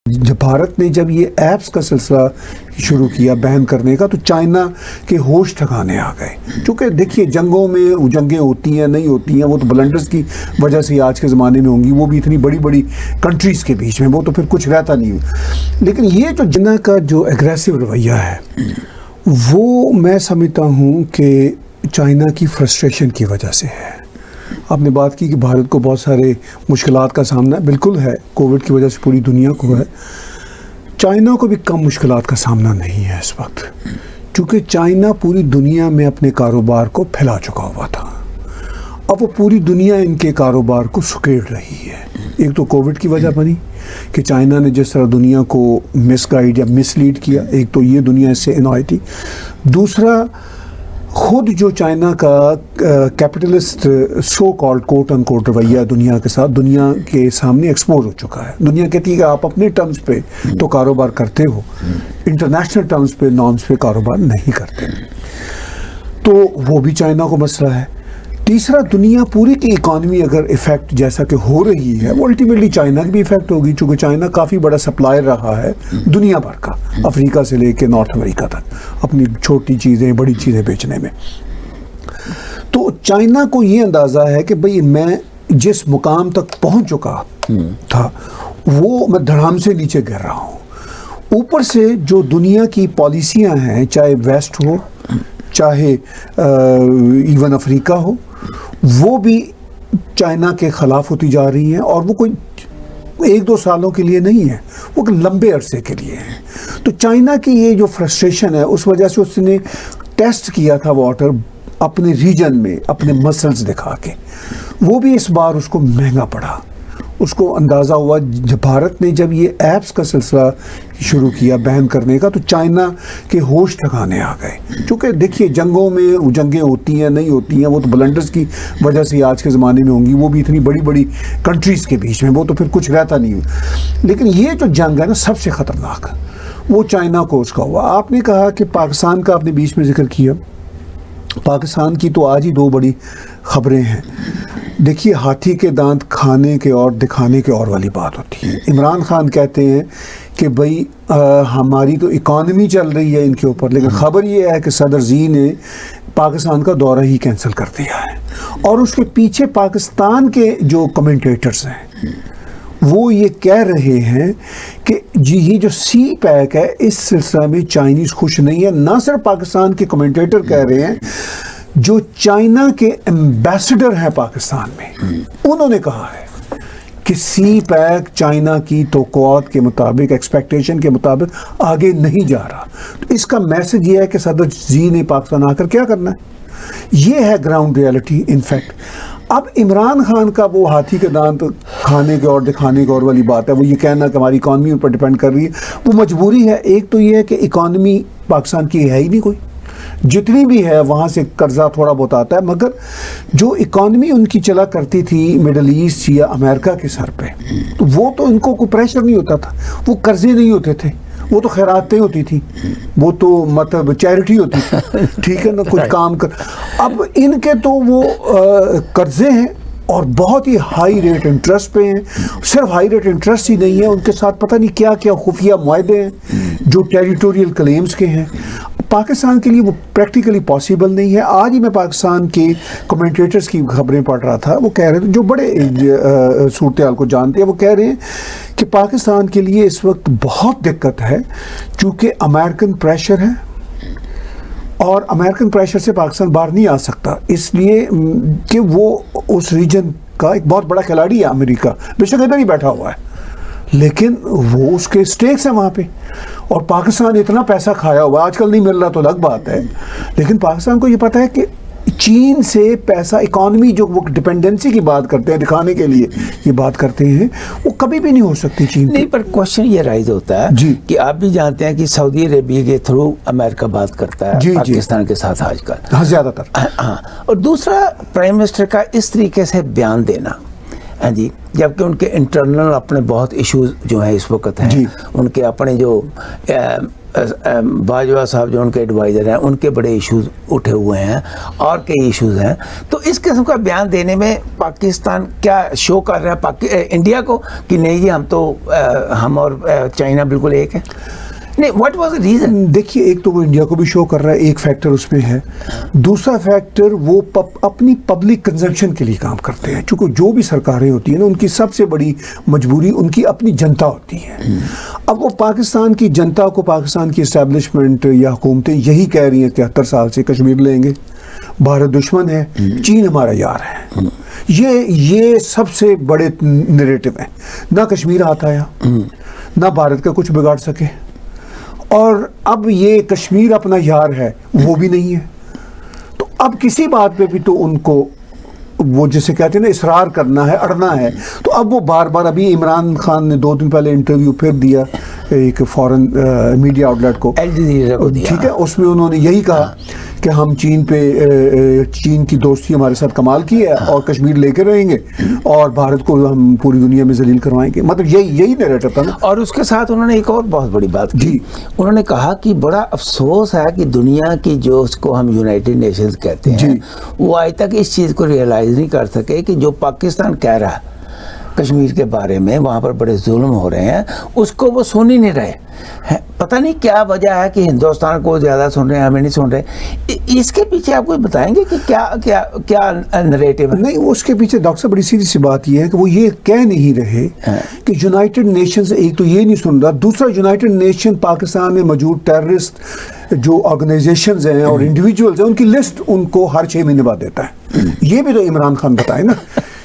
جب بھارت نے جب یہ ایپس کا سلسلہ شروع کیا بین کرنے کا تو چائنا کے ہوش ٹھکانے آ گئے. چونکہ دیکھیے جنگوں میں جنگیں ہوتی ہیں نہیں ہوتی ہیں وہ تو بلنڈرز کی وجہ سے آج کے زمانے میں ہوں گی, وہ بھی اتنی بڑی بڑی کنٹریز کے بیچ میں, وہ تو پھر کچھ رہتا نہیں. لیکن یہ جو چائنا کا جو ایگریسو رویہ ہے وہ میں سمجھتا ہوں کہ چائنا کی فرسٹریشن کی وجہ سے ہے. آپ نے بات کی کہ بھارت کو بہت سارے مشکلات کا سامنا بالکل ہے, کووڈ کی وجہ سے پوری دنیا کو ہے. چائنا کو بھی کم مشکلات کا سامنا نہیں ہے اس وقت, چونکہ چائنا پوری دنیا میں اپنے کاروبار کو پھیلا چکا ہوا تھا. اب وہ پوری دنیا ان کے کاروبار کو سکیڑ رہی ہے. ایک تو کووڈ کی وجہ بنی کہ چائنا نے جس طرح دنیا کو مس گائیڈ یا مس لیڈ کیا, ایک تو یہ دنیا اس سے انوائے تھی. دوسرا خود جو چائنا کا کیپٹلسٹ سو کالڈ کوٹ ان کوٹ رویہ دنیا کے ساتھ دنیا کے سامنے ایکسپوز ہو چکا ہے. دنیا کہتی ہے کہ آپ اپنے ٹرمز پہ تو کاروبار کرتے ہو, انٹرنیشنل ٹرمز پہ نارمز پہ کاروبار نہیں کرتے. تو وہ بھی چائنا کو مسئلہ ہے. تیسرا دنیا پوری کی اکانومی اگر افیکٹ جیسا کہ ہو رہی ہے وہ الٹیمیٹلی چائنا کی بھی افیکٹ ہوگی, چونکہ چائنا کافی بڑا سپلائر رہا ہے دنیا بھر کا, افریقہ سے لے کے نارتھ امریکہ تک اپنی چھوٹی چیزیں بڑی چیزیں بیچنے میں. تو چائنا کو یہ اندازہ ہے کہ بھئی میں جس مقام تک پہنچ چکا تھا وہ میں دھڑام سے نیچے گر رہا ہوں. اوپر سے جو دنیا کی پالیسیاں ہیں, چاہے ویسٹ ہو چاہے ایون افریقہ ہو, وہ بھی چائنا کے خلاف ہوتی جا رہی ہیں, اور وہ کوئی ایک دو سالوں کے لیے نہیں ہے, وہ لمبے عرصے کے لیے ہیں. تو چائنا کی یہ جو فرسٹریشن ہے اس وجہ سے اس نے ٹیسٹ کیا تھا واٹر اپنے ریجن میں اپنے مسلز دکھا کے, وہ بھی اس بار اس کو مہنگا پڑا. اس کو اندازہ ہوا جب بھارت نے جب یہ ایپس کا سلسلہ شروع کیا بین کرنے کا تو چائنا کے ہوش ٹھکانے آ گئے. چونکہ دیکھیے جنگوں میں جنگیں ہوتی ہیں نہیں ہوتی ہیں, وہ تو بلنڈرز کی وجہ سے آج کے زمانے میں ہوں گی, وہ بھی اتنی بڑی بڑی کنٹریز کے بیچ میں, وہ تو پھر کچھ رہتا نہیں. لیکن یہ جو جنگ ہے نا سب سے خطرناک وہ چائنا کو اس کا ہوا. آپ نے کہا کہ پاکستان کا آپ نے بیچ میں ذکر کیا, پاکستان کی تو آج ہی دو بڑی خبریں ہیں. دیکھیے ہاتھی کے دانت کھانے کے اور دکھانے کے اور والی بات ہوتی ہے. عمران خان کہتے ہیں کہ بھئی ہماری تو اکانومی چل رہی ہے ان کے اوپر, لیکن خبر یہ ہے کہ صدر زی نے پاکستان کا دورہ ہی کینسل کر دیا ہے. اور اس کے پیچھے پاکستان کے جو کمنٹیٹرز ہیں وہ یہ کہہ رہے ہیں کہ جی یہ جو سی پیک ہے اس سلسلہ میں چائنیز خوش نہیں ہے. نہ صرف پاکستان کے کمنٹیٹر کہہ رہے ہیں, جو چائنا کے ایمبیسڈر ہیں پاکستان میں انہوں نے کہا ہے کہ سی پیک چائنا کی توقعات کے مطابق ایکسپیکٹیشن کے مطابق آگے نہیں جا رہا. تو اس کا میسج یہ ہے کہ صدر زی نے پاکستان آ کر کیا کرنا ہے, یہ ہے گراؤنڈ ریئلٹی. انفیکٹ اب عمران خان کا وہ ہاتھی کے دانت کھانے کے اور دکھانے کے اور والی بات ہے, وہ یہ کہنا کہ ہماری اکانومی پر ڈپینڈ کر رہی ہے, وہ مجبوری ہے. ایک تو یہ ہے کہ اکانومی پاکستان کی ہے ہی نہیں کوئی, جتنی بھی ہے وہاں سے قرضہ تھوڑا بہت آتا ہے, مگر جو اکانومی ان کی چلا کرتی تھی مڈل ایسٹ یا امریکہ کے سر پہ, تو وہ تو ان کو کوئی پریشر نہیں ہوتا تھا, وہ قرضے نہیں ہوتے تھے, وہ تو خیراتیں ہوتی تھی, وہ تو مطلب چیریٹی ہوتی تھی, ٹھیک ہے نا, کچھ کام کر. اب ان کے تو وہ قرضے ہیں اور بہت ہی ہائی ریٹ انٹرسٹ پہ ہیں. صرف ہائی ریٹ انٹرسٹ ہی نہیں ہے, ان کے ساتھ پتہ نہیں کیا کیا خفیہ معاہدے ہیں جو ٹیریٹوریل کلیمز کے ہیں. پاکستان کے لیے وہ پریکٹیکلی پاسبل نہیں ہے. آج ہی میں پاکستان کے کمنٹیٹرز کی خبریں پڑھ رہا تھا, وہ کہہ رہے تھے جو بڑے صورتحال کو جانتے ہیں, وہ کہہ رہے ہیں کہ پاکستان کے لیے اس وقت بہت دقت ہے چونکہ امریکن پریشر ہے, اور امریکن پریشر سے پاکستان باہر نہیں آ سکتا, اس لیے کہ وہ اس ریجن کا ایک بہت بڑا کھلاڑی ہے. امریکہ بے شک ادھر ہی بیٹھا ہوا ہے لیکن وہ اس کے اسٹیکس ہیں وہاں پہ, اور پاکستان اتنا پیسہ کھایا ہوا, آج کل نہیں مل رہا تو الگ بات ہے, لیکن پاکستان کو یہ پتہ ہے کہ چین سے پیسہ اکانومی جو وہ ڈپینڈنسی کی بات کرتے ہیں دکھانے کے لیے یہ بات کرتے ہیں, وہ کبھی بھی نہیں ہو سکتی چین نہیں. پر کوشچن یہ رائز ہوتا ہے جی کہ آپ بھی جانتے ہیں کہ سعودی عربیہ کے تھرو امریکہ بات کرتا ہے پاکستان کے ساتھ آج کل, ہاں زیادہ تر. ہاں, اور دوسرا پرائم منسٹر کا اس طریقے سے بیان دینا ہاں جی، جبکہ ان کے انٹرنل اپنے بہت ایشوز جو ہیں اس وقت ہیں، ان کے اپنے جو باجوہ صاحب جو ان کے ایڈوائزر ہیں ان کے بڑے ایشوز اٹھے ہوئے ہیں اور کئی ایشوز ہیں. تو اس قسم کا بیان دینے میں پاکستان کیا شو کر رہا ہے انڈیا کو کہ نہیں جی ہم اور چائنا بالکل ایک ہے؟ نہیں، واٹ واز دا ریزن؟ دیکھیے، ایک تو وہ انڈیا کو بھی شو کر رہا ہے، ایک فیکٹر اس میں ہے. دوسرا فیکٹر وہ اپنی پبلک کنزمپشن کے لیے کام کرتے ہیں. چونکہ جو بھی سرکاریں ہوتی ہیں نا، ان کی سب سے بڑی مجبوری ان کی اپنی جنتا ہوتی ہے. اب وہ پاکستان کی جنتا کو، پاکستان کی اسٹیبلشمنٹ یا حکومتیں یہی کہہ رہی ہیں 73 سال سے کشمیر لیں گے، بھارت دشمن ہے، چین ہمارا یار ہے. یہ سب سے بڑے نیریٹو ہیں. نہ کشمیر آتا ہے، نہ بھارت کا کچھ بگاڑ سکے، اور اب یہ کشمیر اپنا یار ہے وہ بھی نہیں ہے. تو اب کسی بات پہ بھی تو ان کو وہ جسے کہتے ہیں نا اصرار کرنا ہے، اڑنا ہے. تو اب وہ بار بار، ابھی عمران خان نے 2 دن پہلے انٹرویو پھر دیا ایک فورن میڈیا آؤٹلیٹ کو، ٹھیک ہے، اس میں انہوں نے یہی کہا کہ ہم چین کی دوستی ہمارے ساتھ کمال کی ہے اور کشمیر لے کے رہیں گے اور بھارت کو ہم پوری دنیا میں ذلیل کروائیں گے. مطلب یہی نیریٹو تھا نا. اور اس کے ساتھ انہوں نے ایک اور بہت بڑی بات کی. انہوں نے کہا کہ بڑا افسوس ہے کہ دنیا کی جو اس کو ہم یونائٹڈ نیشنز کہتے ہیں وہ آج تک اس چیز کو ریئلائز نہیں کر سکے کہ جو پاکستان کہہ رہا ہے کشمیر کے بارے میں، وہاں پر بڑے ظلم ہو رہے ہیں، اس کو وہ سن ہی نہیں رہے. پتہ نہیں کیا وجہ ہے کہ ہندوستان کو زیادہ سن رہے ہیں، ہمیں نہیں سن رہے. اس کے پیچھے آپ کو بتائیں گے کہ کیا نریٹو ہے؟ نہیں، اس کے پیچھے ڈاکٹر صاحب بڑی سیدھی سی بات یہ ہے کہ وہ یہ کہہ نہیں رہے کہ یونائٹڈ نیشنز ایک تو یہ نہیں سن رہا، دوسرا یونائٹڈ نیشن پاکستان میں موجود ٹیررسٹ جو آرگنائزیشنز ہیں اور انڈیویجولز ہیں ان کی لسٹ ان کو ہر 6 مہینے بعد دیتا ہے. یہ بھی تو عمران خان بتائے نا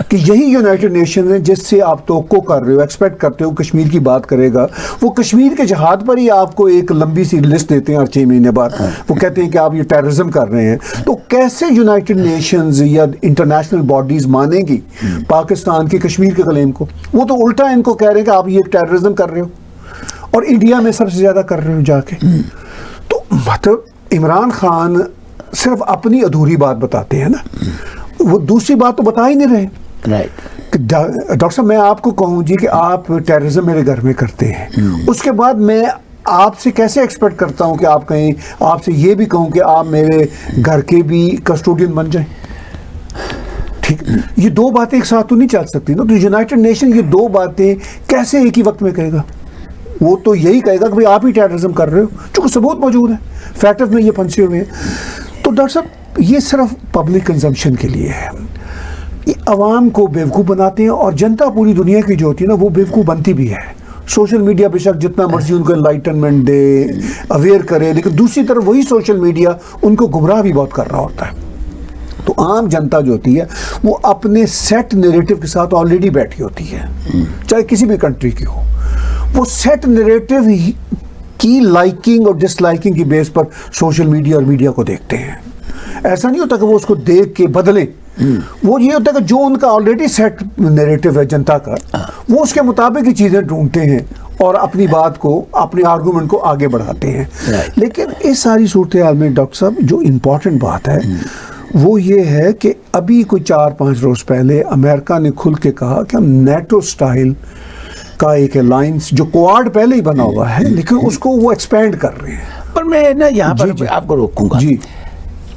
کہ یہی یونائٹڈ نیشن ہے جس سے آپ توقع کر رہے ہو، ایکسپیکٹ کرتے ہو کشمیر کی بات کرے گا. وہ کشمیر کے جہاد پر ہی آپ کو ایک لمبی سی لسٹ دیتے ہیں ہر 6 مہینے بعد. وہ کہتے ہیں کہ آپ یہ ٹیررزم کر رہے ہیں. تو کیسے یونائٹڈ نیشنز یا انٹرنیشنل باڈیز مانیں گی پاکستان کے کشمیر کے کلیم کو؟ وہ تو الٹا ان کو کہہ رہے ہیں کہ آپ یہ ٹیررزم کر رہے ہو اور انڈیا میں سب سے زیادہ کر رہے ہو جا کے. تو مطلب عمران خان صرف اپنی ادھوری بات بتاتے ہیں نا، وہ دوسری بات تو بتا ہی نہیں رہے. ڈاکٹر صاحب میں آپ کو کہوں جی کہ آپ ٹیررزم میرے گھر میں کرتے ہیں، اس کے بعد میں آپ سے کیسے ایکسپیکٹ کرتا ہوں کہ آپ کہیں، آپ سے یہ بھی کہوں کہ آپ میرے گھر کے بھی کسٹوڈین بن جائیں؟ ٹھیک، یہ 2 باتیں ایک ساتھ تو نہیں چل سکتی نا. تو یونائٹڈ نیشن یہ 2 باتیں کیسے ایک ہی وقت میں کہے گا؟ وہ تو یہی کہے گا کہ بھئی آپ ہی ٹیررزم کر رہے ہو، چونکہ ثبوت موجود ہے، فیکٹرز میں یہ پھنسے ہوئے ہیں. تو ڈاکٹر صاحب یہ صرف پبلک کنزمپشن کے لیے ہے. یہ عوام کو بیوقوف بناتے ہیں اور جنتا پوری دنیا کی جو ہوتی ہے نا وہ بیوقوف بنتی بھی ہے. سوشل میڈیا بے شک جتنا مرضی ان کو انلائٹنمنٹ دے، اویئر کرے، لیکن دوسری طرف وہی سوشل میڈیا ان کو گمراہ بھی بہت کر رہا ہوتا ہے. تو عام جنتا جو ہوتی ہے وہ اپنے سیٹ نیریٹو کے ساتھ آلریڈی بیٹھی ہوتی ہے، چاہے کسی بھی کنٹری کی ہو. وہ سیٹ نیریٹو کی لائکنگ اور ڈس لائکنگ کی بیس پر سوشل میڈیا اور میڈیا کو دیکھتے ہیں. ایسا نہیں ہوتا کہ وہ اس کو دیکھ کے بدلیں. وہ یہ ہوتا ہے کہ جو ان کا آلریڈی سیٹ نیریٹو ہے جنتا کا، وہ اس کے مطابق ہی چیزیں ڈھونڈتے ہیں اور اپنی بات کو، اپنے آرگومنٹ کو آگے بڑھاتے ہیں. لیکن اس ساری صورتحال میں ڈاکٹر صاحب جو امپورٹنٹ بات ہے وہ یہ ہے کہ ابھی کوئی 4-5 روز پہلے امریکہ نے کھل کے کہا کہ ہم نیٹو سٹائل کا ایک الائنس جو کوارڈ پہلے ہی بنا ہوا ہے لیکن اس کو وہ ایکسپینڈ کر رہے ہیں. پر میں نا یہاں پر آپ کو روکوں گا. جی،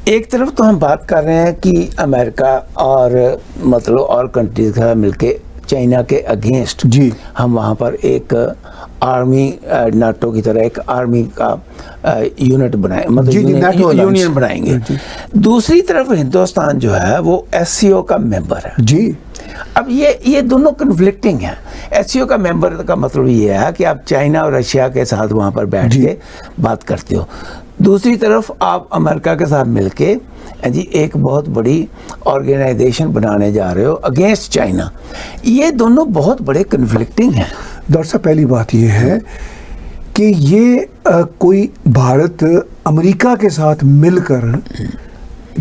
ایک طرف تو ہم بات کر رہے ہیں کہ امریکہ اور مطلب اور کنٹریز کا مل کے چائنا کے اگینسٹ جی ہم وہاں پر ایک آرمی، ناٹو کی طرح ایک آرمی کا یونٹ بنائیں، مطلب یونین بنائیں گے. دوسری طرف ہندوستان جو ہے وہ ایس سی او کا ممبر ہے. جی، اب یہ دونوں کنفلکٹنگ ہیں. ایس سی او کا ممبر کا مطلب یہ ہے کہ آپ چائنا اور رشیا کے ساتھ وہاں پر بیٹھ کے بات کرتے ہو، دوسری طرف آپ امریکہ کے ساتھ مل کے جی ایک بہت بڑی آرگنائزیشن بنانے جا رہے ہو اگینسٹ چائنا. یہ دونوں بہت بڑے کنفلکٹنگ ہیں. ڈاکٹر صاحب پہلی بات یہ ہے کہ یہ کوئی بھارت امریکہ کے ساتھ مل کر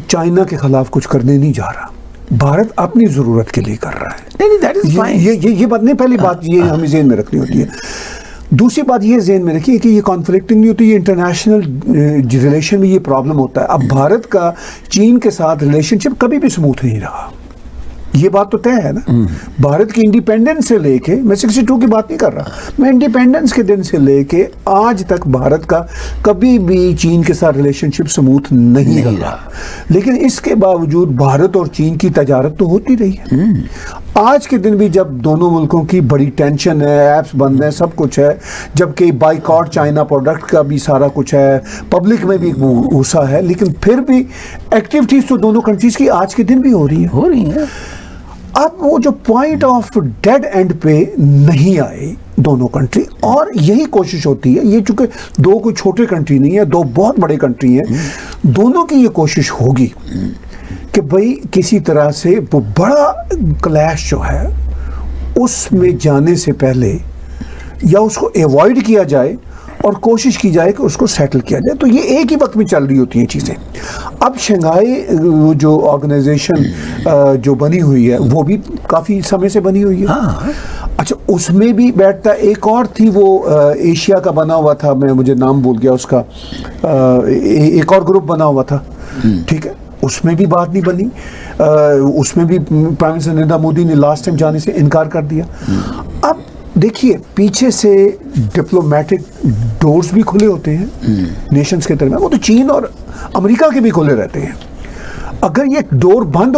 چائنا کے خلاف کچھ کرنے نہیں جا رہا. بھارت اپنی ضرورت کے لیے کر رہا ہے. یہ بات نہیں، پہلی بات یہ ہمیں ذہن میں رکھنی ہوتی ہے. دوسری بات یہ ذہن میں رکھیے کہ یہ کانفلکٹنگ نہیں ہوتی، یہ انٹرنیشنل ریلیشن میں یہ پرابلم ہوتا ہے. اب بھارت کا چین کے ساتھ ریلیشن شپ کبھی بھی سموتھ نہیں رہا. یہ بات تو طے ہے نا. بھارت کی انڈیپینڈنس سے لے کے، میں 62 کی بات نہیں کر رہا، میں انڈیپینڈنس کے دن سے لے کے آج تک بھارت کا کبھی بھی چین کے ساتھ ریلیشن شپ سموتھ نہیں رہا. لیکن اس کے باوجود بھارت اور چین کی تجارت تو ہوتی رہی ہے. آج کے دن بھی جب دونوں ملکوں کی بڑی ٹینشن ہے، ایپس بند ہیں، سب کچھ ہے، جبکہ بائیکاٹ چائنا پروڈکٹ کا بھی سارا کچھ ہے، پبلک میں بھی غصہ ہے، لیکن پھر بھی ایکٹیویٹیز تو دونوں کنٹریز کی آج کے دن بھی ہو رہی ہیں. اب وہ جو پوائنٹ آف ڈیڈ اینڈ پہ نہیں آئے دونوں کنٹری، اور یہی کوشش ہوتی ہے. یہ چونکہ دو کوئی چھوٹے کنٹری نہیں ہے، دو بہت بڑے کنٹری ہیں، دونوں کی یہ کوشش ہوگی کہ بھئی کسی طرح سے وہ بڑا کلیش جو ہے اس میں جانے سے پہلے یا اس کو ایوائڈ کیا جائے اور کوشش کی جائے کہ اس کو سیٹل کیا جائے. تو یہ ایک ہی وقت میں چل رہی ہوتی ہیں چیزیں. اب شنگھائی جو آرگنائزیشن جو بنی ہوئی ہے وہ بھی کافی سمے سے بنی ہوئی ہے. اچھا، اس میں بھی بیٹھتا ایک اور تھی، وہ ایشیا کا بنا ہوا تھا، مجھے نام بھول گیا اس کا، ایک اور گروپ بنا ہوا تھا. ٹھیک ہے، اس میں بھی بات نہیں بنی. اس میں بھی پرائم منسٹر نریندر مودی نے لاسٹ ٹائم جانے سے انکار کر دیا. اب دیکھیے پیچھے سے ڈپلومیٹک ڈورز بھی کھلے ہوتے ہیں نیشنز کے درمیان، وہ تو چین اور امریکہ کے بھی کھلے رہتے ہیں. اگر یہ ڈور بند